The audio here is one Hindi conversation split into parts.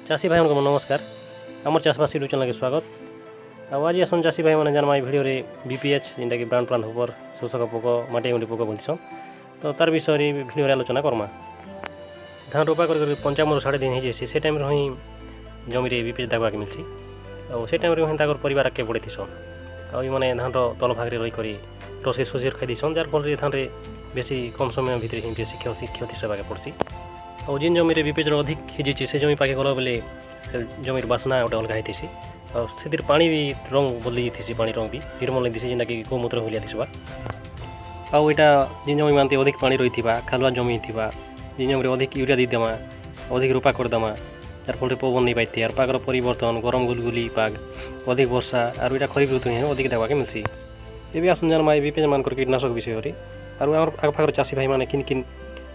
चाषी भाई को नमस्कार। आमर चाषबास यूट्यूब चैनल के स्वागत। आज आसन चाषी भाई मैंने जाना भिडियो बीपीएच जेनटा कि ब्राउन प्लांट होपर शोषक पोक माटी गुंडी पोक बोलछन तो तार विषय भिडियो आलोचना करमा। धान रोपा कर 55-60 दिन हो जाए से टाइम ही जमी बीपीएच देखा मिलसी से टाइम ही परिवार आगे बढ़ी थीसन आने धान तल भाग रहीकर रोसे सोसी खाई दीसन जार फल धान बेसी कम समय भितर ही बेसी क्षति सेवाके पड़सी और जिन जमी बीपीएच अधिक हो से जमी पाखे गला बेले जमीर बासना गोटे अलग होती और से पानी भी रंग बदली थी पानी रंग भी निर्मल नहीं जेनटा कि गोमूत्र होलिया थी आउ यहाँ जिन जमी मानते अधिक पानी रही खालुआ जमी थी जिन जमी अधिक यूरिया देदेमा अधिक रोपा करदेमा जार फल पवन नहीं पाई और पागर परिवर्तन गरम गुलगुली पाग अधिक वर्षा और यहाँ खरीफ ऋतु ही अधिक देखा मिलसी ये आसन जाना बीपीएच मानकर कीटनाशक विषय और आखपाखर चाषी भाई मैंने किन किन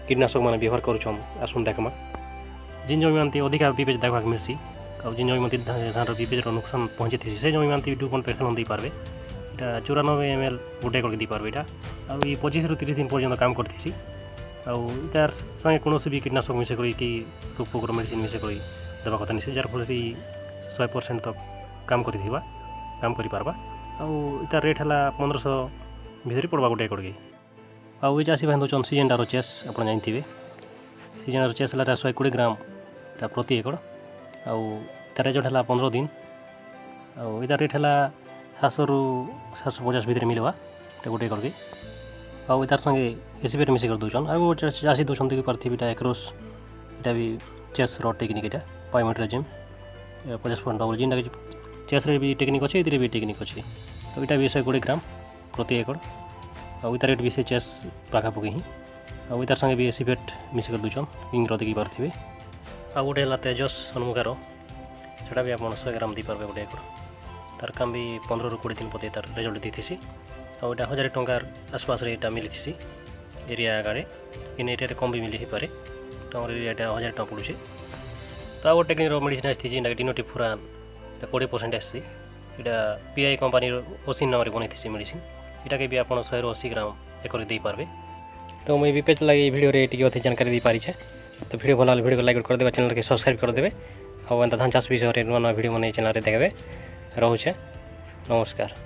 कीटनाशक मैंने व्यवहार करुन आसन देखमा जिन जमी मानते अधिक बीपीएच देखा मिलसी और जिन जमी मानते धान बीपीएच नुकसान पहुँची थी से जमी मानते 2.5% दे पारे यहाँ 94 ml गोटे करके दी पारे यहाँ और ये 25 ରୁ 30 दिन पर्यटन काम करती आर संगे कौन भी कीटनाशक मिसे कि रोग पोकर मेडिसिन मिसे देवा कथा नहीं जार फल 100% तक काम कर आर रेट है 1500 भितर पड़वा गोटे करके आउ चाषी भाई दौन सीजेनटार चेस आप जानते सीजेनटार चेस है 120 ग्राम प्रति एकड़ आउ तार रेजल्ट है 15 दिन आउ इधर रेट है 700 ରୁ 750 भितर मिलवा गोटे करके आउ इतार संगे एसीपी मिसिक दौन आउ चाषी दौरान कि पार्थिवी एक्रोस यहाँ भी चेस टेक्निक यहाँ पाइमेट्राजिम 50% डबल जिनटा कि चेस भी टेक्निक अच्छे ये भी टेक्निक अच्छे तो यहाँ भी 120 ग्राम प्रति एकड़ आउ इतार रेट भी से चेस पाखापाखि ही आउ इतार संगे भी एसीपेट मिसिक दौन इंग्र देखी पार्थिवे आ गोटे है तेजस सन्मुखार से भी आप 100 ग्राम दी पारे गोटे एकड़ तार काम भी 15 ରୁ 20 दिन पते तार रिजल्ट दी थी और यहाँ 1000 टंकार आसपास यहाँ मिली थी एरिया आगे इन एरिया कम भी मिली पारे तो एरिया 1000 टଙ୍କା पड़ुचे तो आउ टेक्निक मेडिसिन आसी जेनटा डिनोटिव फुरान 20% आसी यहाँ पीआई कंपानी ओसिन नाम बनी थी मेडिसिन यहाँ के भी आप 180 ग्राम एक दे पारे तो मुझे बीपीएच लगे भिडियो अधिक जानकारी दी पारी तो भिडियो भल भिडियो लाइक करदे चैनल के सब्सक्राइब करदे और धान चाष विषय नुआ नुआ भिडियो मैंने चैनल देखते रोचे नमस्कार।